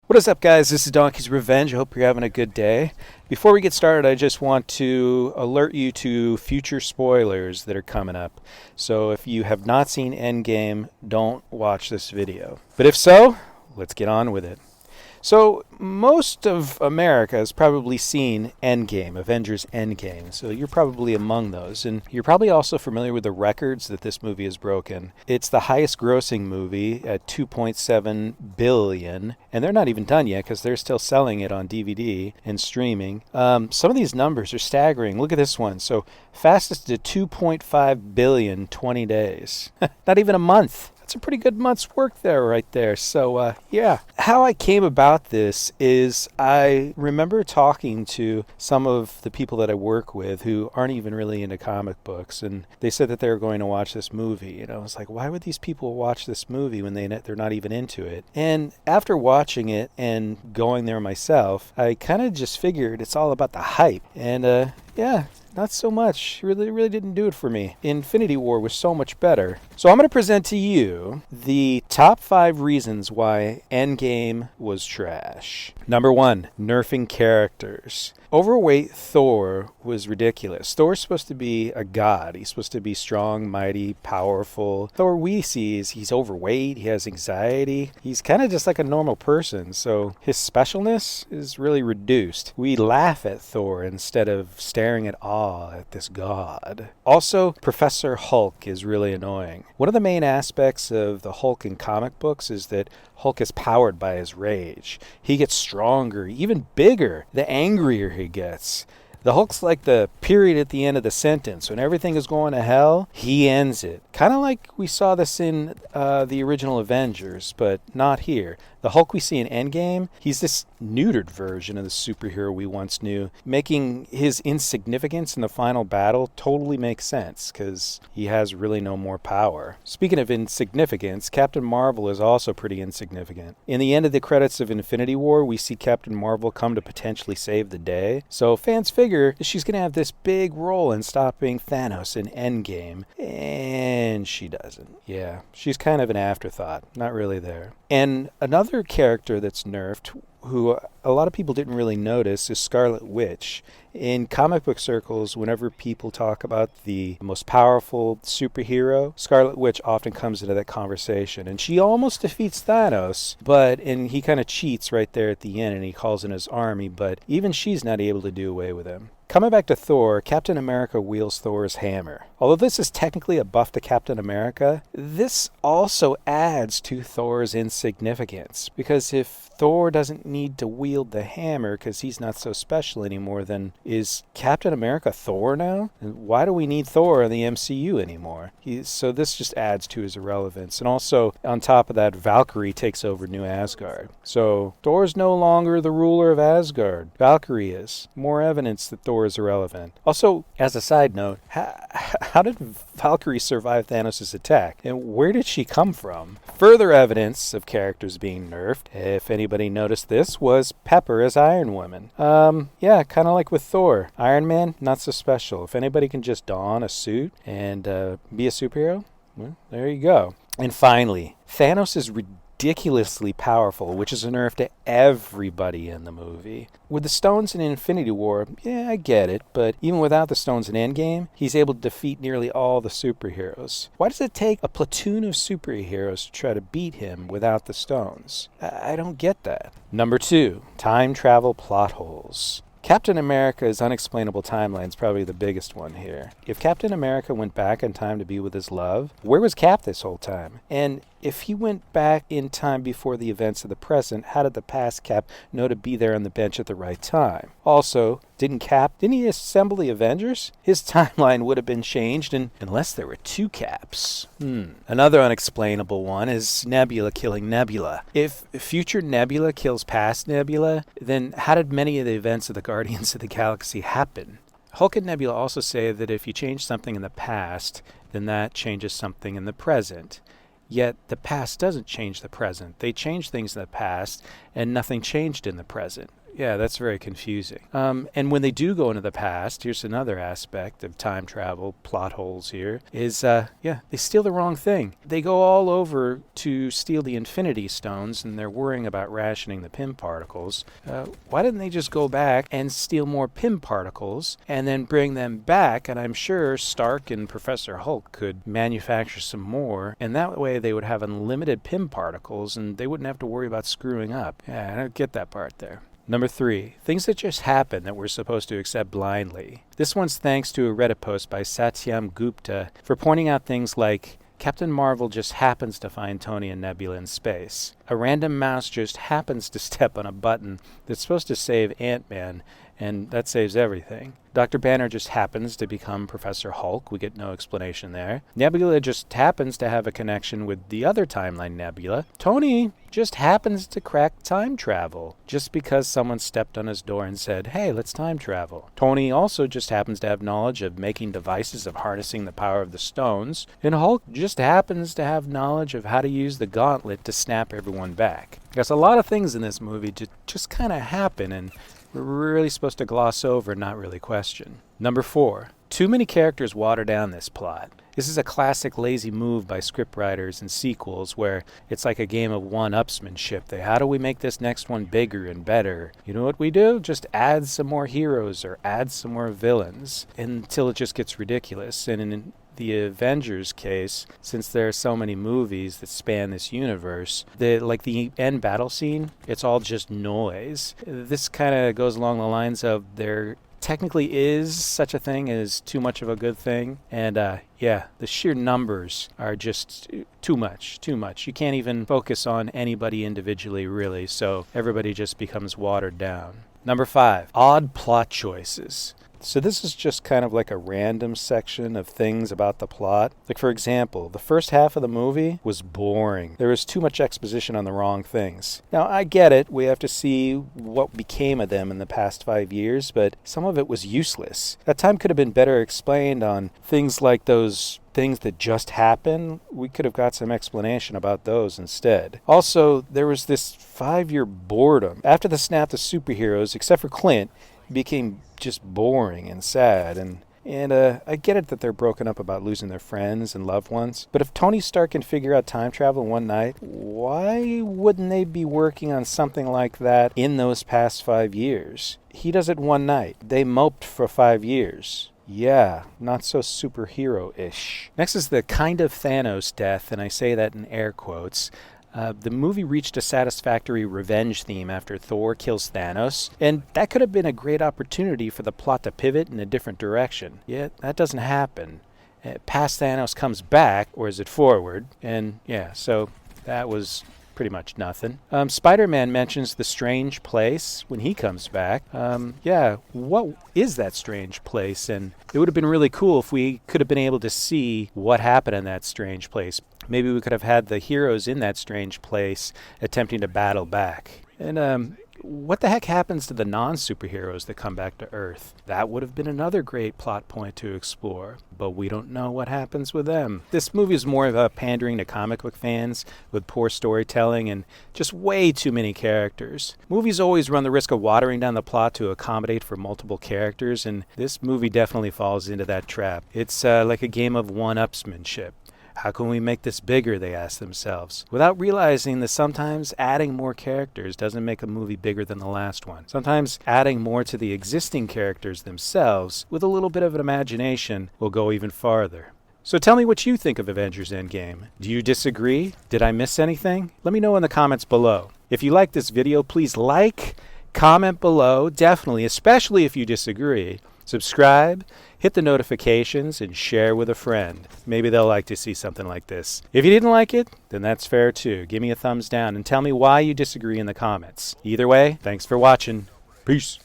What is up, guys? This is Donkey's Revenge. I hope you're having a good day. Before we get started, I just want to alert you to future spoilers that are coming up. So if you have not seen Endgame, don't watch this video. But if so, let's get on with it. So most of America has probably seen Endgame, Avengers Endgame. So you're probably among those. And you're probably also familiar with the records that this movie has broken. It's the highest grossing movie at $2.7 billion. And they're not even done yet because they're still selling it on DVD and streaming. Some of these numbers are staggering. Look at this one. So fastest to 2.5 billion, 20 days. Not even a month. It's a pretty good month's work there, right there. So, yeah. How I came about this is I remember talking to some of the people that I work with who aren't even really into comic books, and they said that they were going to watch this movie. And I was like, why would these people watch this movie when they're not even into it? And after watching it and going there myself, I kind of just figured it's all about the hype. And, yeah. Not so much. Really didn't do it for me. Infinity War was so much better. So I'm going to present to you the top 5 reasons why Endgame was trash. Number 1, nerfing characters. Overweight Thor was ridiculous. Thor's supposed to be a god. He's supposed to be strong, mighty, powerful. Thor we see is he's overweight, he has anxiety. He's kind of just like a normal person, so his specialness is really reduced. We laugh at Thor instead of staring at awe at this god. Also, Professor Hulk is really annoying. One of the main aspects of the Hulk in comic books is that Hulk is powered by his rage. He gets stronger, even bigger, the angrier he gets. The Hulk's like the period at the end of the sentence. When everything is going to hell, he ends it. Kind of like we saw this in the original Avengers, but not here. The Hulk we see in Endgame, he's this neutered version of the superhero we once knew, making his insignificance in the final battle totally make sense, because he has really no more power. Speaking of insignificance, Captain Marvel is also pretty insignificant. In the end of the credits of Infinity War, we see Captain Marvel come to potentially save the day, so fans figure she's going to have this big role in stopping Thanos in Endgame, and she doesn't. Yeah, she's kind of an afterthought, not really there. And another character that's nerfed, who a lot of people didn't really notice, is Scarlet Witch. In comic book circles, whenever people talk about the most powerful superhero, Scarlet Witch often comes into that conversation. And she almost defeats Thanos, and he kind of cheats right there at the end, and he calls in his army, but even she's not able to do away with him. Coming back to Thor, Captain America wields Thor's hammer. Although this is technically a buff to Captain America, this also adds to Thor's insignificance. Because if Thor doesn't need to wield the hammer because he's not so special anymore, then is Captain America Thor now? And why do we need Thor in the MCU anymore? So this just adds to his irrelevance. And also, on top of that, Valkyrie takes over New Asgard. So Thor's no longer the ruler of Asgard. Valkyrie is. More evidence that Thor is irrelevant. Also, as a side note, how did Valkyrie survive Thanos' attack? And where did she come from? Further evidence of characters being nerfed, if anybody noticed this, was Pepper as Iron Woman. Yeah, kind of like with Thor. Iron Man, not so special. If anybody can just don a suit and be a superhero, well, there you go. And finally, Thanos is ridiculously powerful, which is a nerf to everybody in the movie. With the stones in Infinity War, yeah, I get it, but even without the stones in Endgame, he's able to defeat nearly all the superheroes. Why does it take a platoon of superheroes to try to beat him without the stones? I don't get that. Number 2, time travel plot holes. Captain America's unexplainable timeline is probably the biggest one here. If Captain America went back in time to be with his love, where was Cap this whole time? And if he went back in time before the events of the present, how did the past Cap know to be there on the bench at the right time? Also, didn't he assemble the Avengers? His timeline would have been changed unless there were 2 Caps. Another unexplainable one is Nebula killing Nebula. If future Nebula kills past Nebula, then how did many of the events of the Guardians of the Galaxy happen? Hulk and Nebula also say that if you change something in the past, then that changes something in the present. Yet the past doesn't change the present. They change things in the past, and nothing changed in the present. Yeah, that's very confusing. And when they do go into the past, here's another aspect of time travel, plot holes here, is, they steal the wrong thing. They go all over to steal the Infinity Stones, and they're worrying about rationing the Pym particles. Why didn't they just go back and steal more Pym particles and then bring them back? And I'm sure Stark and Professor Hulk could manufacture some more, and that way they would have unlimited Pym particles, and they wouldn't have to worry about screwing up. Yeah, I don't get that part there. Number 3, things that just happen that we're supposed to accept blindly. This one's thanks to a Reddit post by Satyam Gupta for pointing out things like Captain Marvel just happens to find Tony and Nebula in space. A random mouse just happens to step on a button that's supposed to save Ant-Man, and that saves everything. Dr. Banner just happens to become Professor Hulk. We get no explanation there. Nebula just happens to have a connection with the other timeline Nebula. Tony just happens to crack time travel just because someone stepped on his door and said, hey, let's time travel. Tony also just happens to have knowledge of making devices of harnessing the power of the stones. And Hulk just happens to have knowledge of how to use the gauntlet to snap everyone back. There's a lot of things in this movie just kind of happen, and we're really supposed to gloss over and not really question. Number 4, too many characters water down this plot. This is a classic lazy move by scriptwriters and sequels where it's like a game of one-upsmanship. How do we make this next one bigger and better? You know what we do? Just add some more heroes or add some more villains until it just gets ridiculous. And in the Avengers case, since there are so many movies that span this universe, the end battle scene, it's all just noise. This kind of goes along the lines of there technically is such a thing as too much of a good thing, and the sheer numbers are just too much. You can't even focus on anybody individually, really, so everybody just becomes watered down. Number 5, odd plot choices. So this is just kind of like a random section of things about the plot. Like, for example, the first half of the movie was boring. There was too much exposition on the wrong things. Now, I get it. We have to see what became of them in the past 5 years, but some of it was useless. That time could have been better explained on things like those things that just happen. We could have got some explanation about those instead. Also, there was this 5-year boredom. After the snap, the superheroes, except for Clint, became just boring and sad, and I get it that they're broken up about losing their friends and loved ones, but if Tony Stark can figure out time travel in one night, why wouldn't they be working on something like that in those past 5 years? He does it one night. They moped for 5 years. Yeah, not so superhero-ish. Next is the kind of Thanos death, and I say that in air quotes. The movie reached a satisfactory revenge theme after Thor kills Thanos, and that could have been a great opportunity for the plot to pivot in a different direction. Yet, that doesn't happen. Past Thanos comes back, or is it forward? And so that was pretty much nothing. Spider-Man mentions the strange place when he comes back. What is that strange place? And it would have been really cool if we could have been able to see what happened in that strange place. Maybe we could have had the heroes in that strange place attempting to battle back. And what the heck happens to the non-superheroes that come back to Earth? That would have been another great plot point to explore, but we don't know what happens with them. This movie is more of a pandering to comic book fans with poor storytelling and just way too many characters. Movies always run the risk of watering down the plot to accommodate for multiple characters, and this movie definitely falls into that trap. It's like a game of one-upsmanship. How can we make this bigger, they ask themselves, without realizing that sometimes adding more characters doesn't make a movie bigger than the last one. Sometimes adding more to the existing characters themselves with a little bit of an imagination will go even farther. So tell me what you think of Avengers Endgame. Do you disagree? Did I miss anything? Let me know in the comments below. If you like this video, please like, comment below, definitely, especially if you disagree. Subscribe, hit the notifications, and share with a friend. Maybe they'll like to see something like this. If you didn't like it, then that's fair too. Give me a thumbs down and tell me why you disagree in the comments. Either way, thanks for watching. Peace.